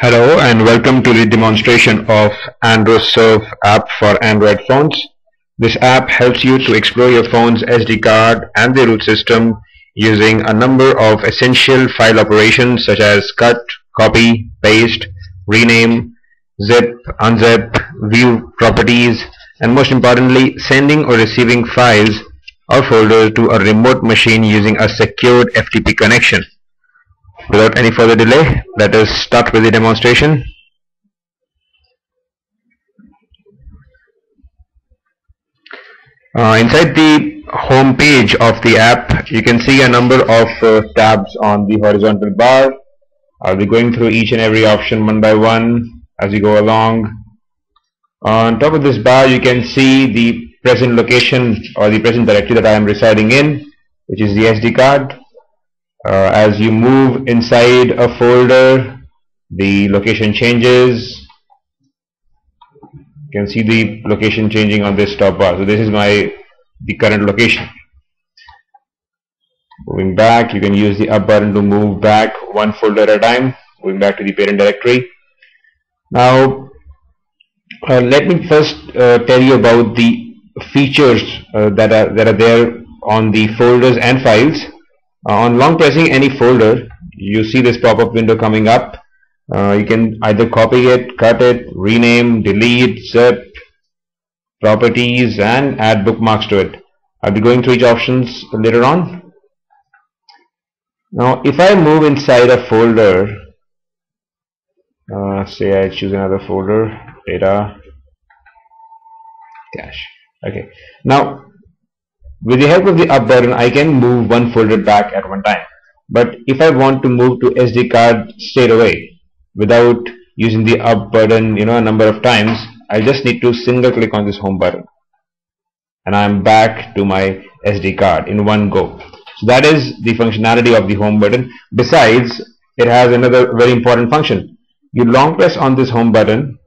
Hello and welcome to the demonstration of AndroSurf app for Android phones. This app helps you to explore your phone's SD card and the root system using a number of essential file operations such as cut, copy, paste, rename, zip, unzip, view properties, and most importantly, sending or receiving files or folders to a remote machine using a secured FTP connection. Without any further delay, let us start with the demonstration. Inside the home page of the app, you can see a number of tabs on the horizontal bar. I'll be going through each and every option one by one as we go along. On top of this bar, you can see the present location or the present directory that I am residing in, which is the SD card. As you move inside a folder, the location changes. You can see the location changing on this top bar. So this is the current location. Moving back, you can use the up button to move back one folder at a time, moving back to the parent directory. Now, let me first tell you about the features that are there on the folders and files. On long pressing any folder, you see this pop-up window coming up. You can either copy it, cut it, rename, delete, zip, properties, and add bookmarks to it. I'll be going through each options later on. Now, if I move inside a folder, say I choose another folder, data, cache. Okay. Now, with the help of the up button, I can move one folder back at one time. But if I want to move to SD card straight away without using the up button, a number of times, I just need to single click on this home button, and I'm back to my SD card in one go. So that is the functionality of the home button. Besides, it has another very important function. You long press on this home button,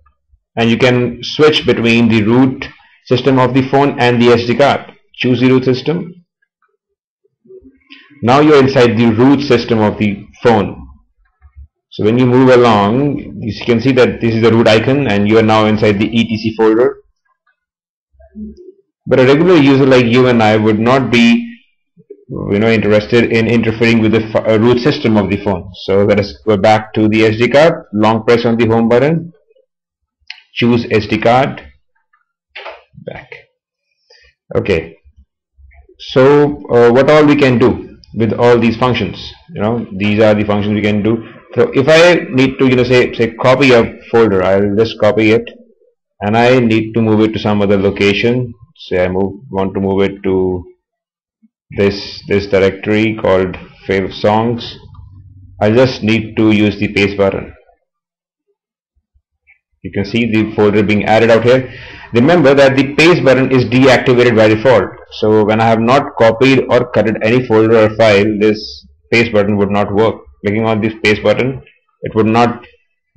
and you can switch between the root system of the phone and the SD card. Choose the root system. Now you're inside the root system of the phone. So when you move along, you can see that this is the root icon and you are now inside the etc folder. But a regular user like you and I would not be interested in interfering with the root system of the phone. So let us go back to the SD card, long press on the home button, choose SD card, back. Okay. So what all we can do with all these functions, these are the functions we can do. So if I need to say copy a folder, I'll just copy it, and I need to move it to some other location. Say I want to move it to this directory called favorite songs. I just need to use the paste button. You can see the folder being added out here. Remember that the paste button is deactivated by default. So when I have not copied or cut any folder or file, this paste button would not work. Clicking on this paste button, it would not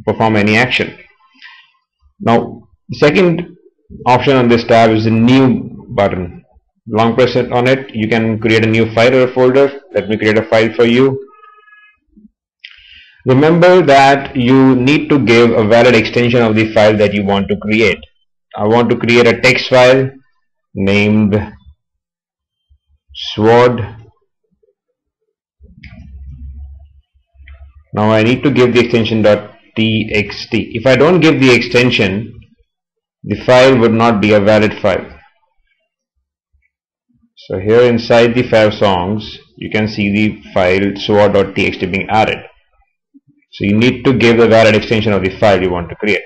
perform any action. Now, the second option on this tab is the new button. Long press on it, you can create a new file or a folder. Let me create a file for you. Remember that you need to give a valid extension of the file that you want to create. I want to create a text file named sword. Now I need to give the extension .txt. If I don't give the extension, the file would not be a valid file. So here inside the file songs, you can see the file sword.txt being added. So you need to give the valid extension of the file you want to create.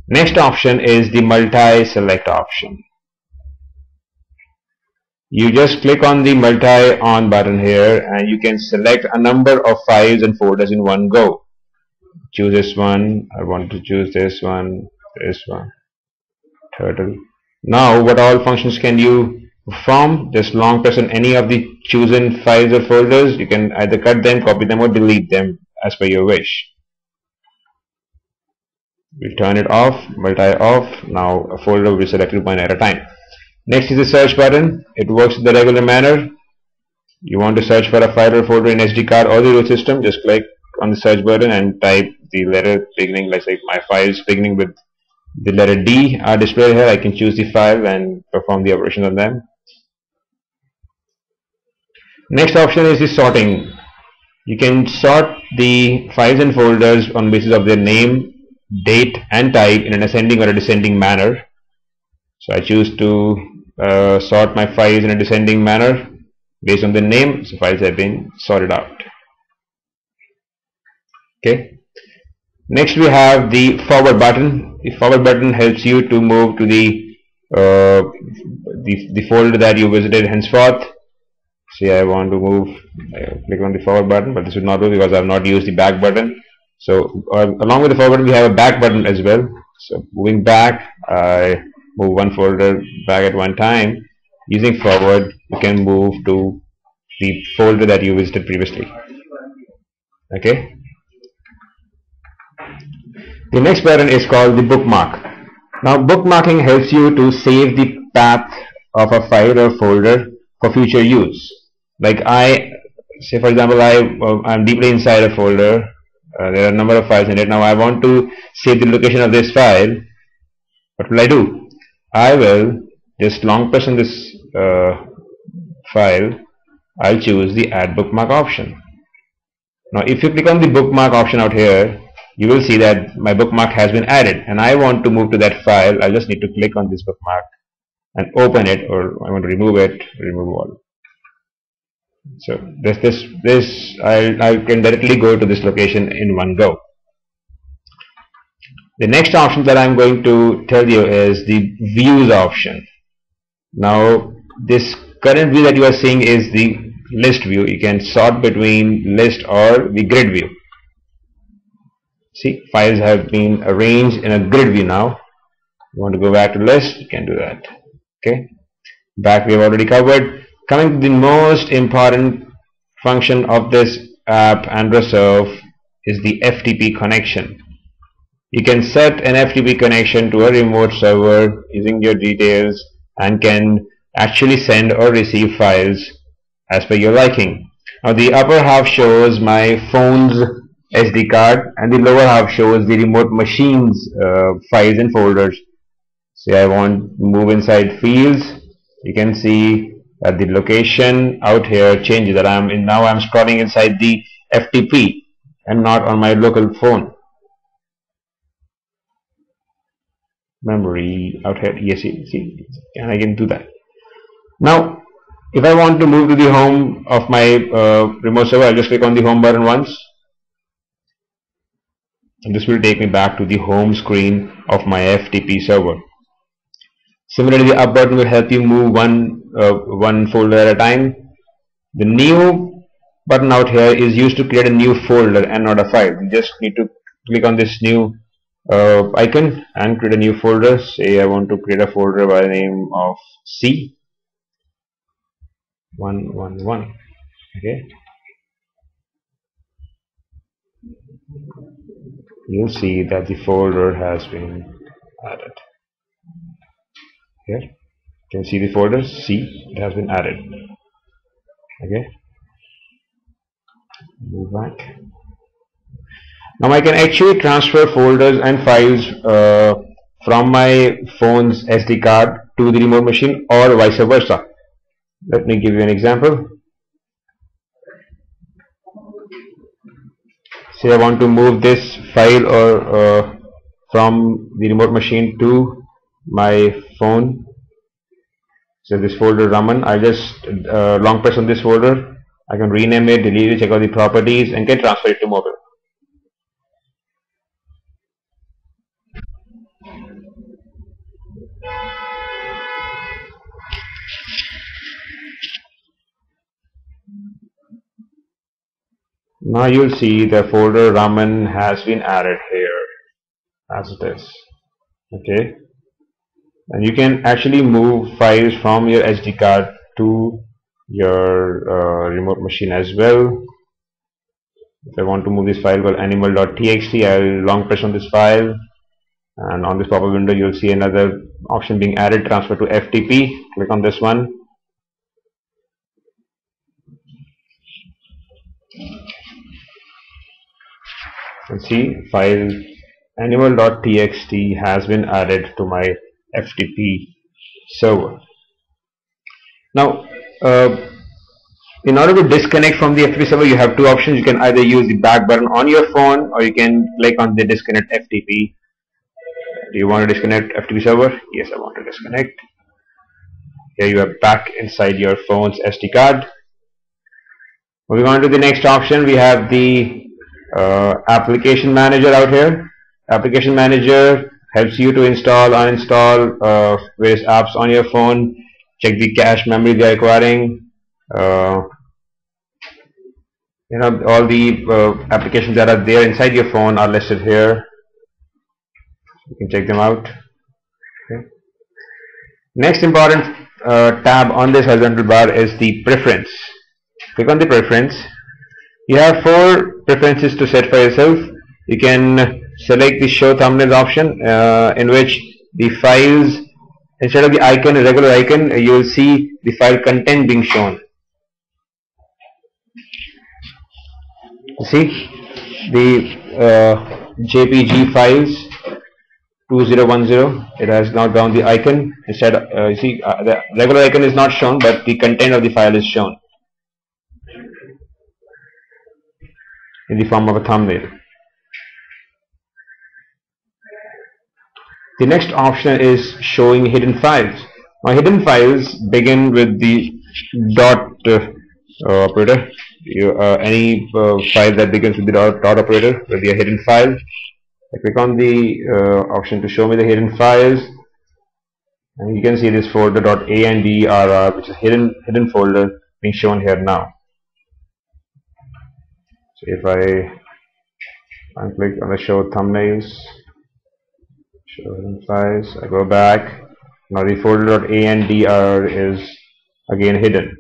Next option is the multi-select option. You just click on the multi-on button here and you can select a number of files and folders in one go. Choose this one. I want to choose this one, turtle. Now what all functions can you perform? Just long press on any of the chosen files or folders. You can either cut them, copy them, or delete them as per your wish. We turn it off, multi-off. Now a folder will be selected one at a time. Next is the search button. It works in the regular manner. You want to search for a file or folder in SD card or the root system, just click on the search button and type the letter beginning, like say my files beginning with the letter D are displayed here. I can choose the file and perform the operation on them. Next option is the sorting. You can sort the files and folders on basis of their name, date and type in an ascending or a descending manner. So I choose to sort my files in a descending manner based on the name. So files have been sorted out. Okay. Next we have the forward button. The forward button helps you to move to the folder that you visited henceforth. See, I want to move, click on the forward button, but this will not do because I have not used the back button. So along with the forward button, we have a back button as well. So moving back, I move one folder back at one time. Using forward, you can move to the folder that you visited previously. Okay. The next button is called the bookmark. Now bookmarking helps you to save the path of a file or folder for future use. Like say for example, I'm deeply inside a folder. There are a number of files in it. Now I want to save the location of this file. What will I do? I will just long press on this file. I'll choose the add bookmark option. Now if you click on the bookmark option out here, you will see that my bookmark has been added and I want to move to that file. I just need to click on this bookmark and open it, or I want to remove it, remove all. So I can directly go to this location in one go. The next option that I'm going to tell you is the views option. Now this current view that you are seeing is the list view. You can sort between list or the grid view. See, files have been arranged in a grid view now. You want to go back to list, you can do that. Okay. Back we have already covered. Coming to the most important function of this app, AndroSurf, is the FTP connection. You can set an FTP connection to a remote server using your details and can actually send or receive files as per your liking. Now the upper half shows my phone's SD card and the lower half shows the remote machine's files and folders. Say I want to move inside fields. You can see that the location out here changes, that now I'm scrolling inside the FTP and not on my local phone. Memory out here, yes, see, and I can do that. Now if I want to move to the home of my remote server, I'll just click on the home button once and this will take me back to the home screen of my FTP server. Similarly, the up button will help you move one folder at a time. The new button out here is used to create a new folder and not a file. You just need to click on this new icon and create a new folder. Say I want to create a folder by the name of C111. Okay. You'll see that the folder has been added. Here you can see the folder C, it has been added. Okay, move back. Now I can actually transfer folders and files from my phone's SD card to the remote machine or vice versa. Let me give you an example. Say I want to move this file or from the remote machine to my phone. So this folder Raman, I just long press on this folder. I can rename it, delete it, check out the properties and can transfer it to mobile. Now you'll see the folder Raman has been added here as it is. Okay, and you can actually move files from your SD card to your remote machine as well. If I want to move this file called animal.txt, I'll long press on this file and on this pop-up window you'll see another option being added, transfer to FTP. Click on this one. And see, file animal.txt has been added to my FTP server. Now, in order to disconnect from the FTP server, you have two options. You can either use the back button on your phone, or you can click on the disconnect FTP. Do you want to disconnect FTP server? Yes, I want to disconnect. Here you are back inside your phone's SD card. Moving on to the next option, we have the application manager out here. Application manager helps you to install, uninstall various apps on your phone, check the cache memory they are requiring. All the applications that are there inside your phone are listed here. You can check them out. Okay. Next important tab on this horizontal bar is the preference. Click on the preference. You have 4 preferences to set for yourself. You can select the show thumbnails option, in which the files, instead of the icon, a regular icon, you will see the file content being shown. See the JPG files 2010, it has now down the icon. Instead, you see the regular icon is not shown, but the content of the file is shown in the form of a thumbnail. The next option is showing hidden files. Now, hidden files begin with the dot operator. Any file that begins with the dot operator will be a hidden file. I click on the option to show me the hidden files, and you can see this folder .andrr, which is hidden folder, being shown here now. So if I click on the show thumbnails, show hidden files, I go back. Now the folder .andrr is again hidden.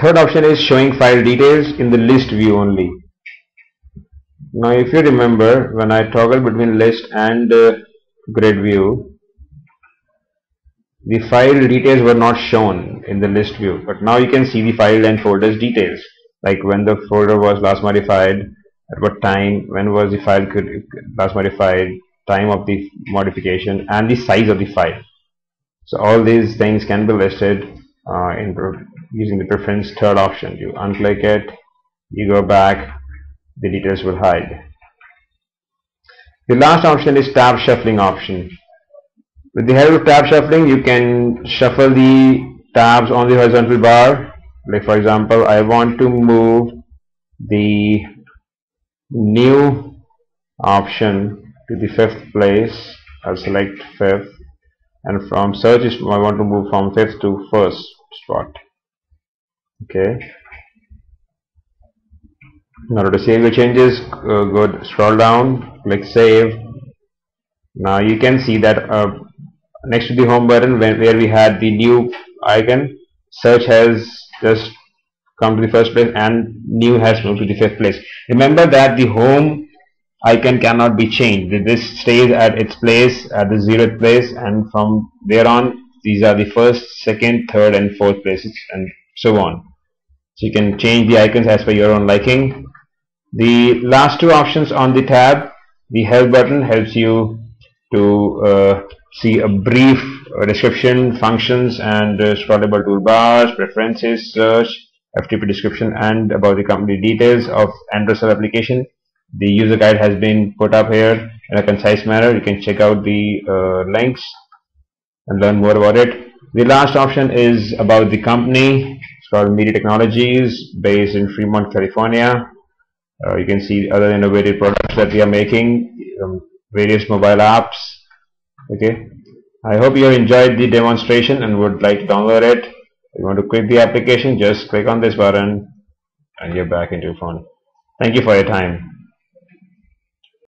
Third option is showing file details in the list view only. Now, if you remember, when I toggle between list and grid view, the file details were not shown in the list view, but now you can see the file and folders details, like when the folder was last modified, at what time, when was the file last modified, time of the modification, and the size of the file. So all these things can be listed using the preference third option. You unclick it, you go back, the details will hide. The last option is tab shuffling option. With the help of tab shuffling, you can shuffle the tabs on the horizontal bar. Like for example, I want to move the new option to the 5th place. I'll select 5th, and from search I want to move from 5th to 1st spot. Okay. In order to save your changes, scroll down, click save. Now you can see that next to the home button, where we had the new icon, search has just come to the 1st place and new has moved to the 5th place. Remember that the home icon cannot be changed. This stays at its place at the 0th place, and from there on these are the 1st, 2nd, 3rd and 4th places, and so on. So you can change the icons as per your own liking. The last 2 options on the tab, the help button helps you to see a brief description, functions and scrollable toolbars, preferences, search, FTP description, and about the company details of AndroSurf application. The user guide has been put up here in a concise manner. You can check out the links and learn more about it. The last option is about the company. It's called Media Technologies, based in Fremont, California. You can see other innovative products that we are making, various mobile apps. Okay, I hope you have enjoyed the demonstration and would like to download it. If you want to quit the application, just click on this button and you're back into your phone. Thank you for your time.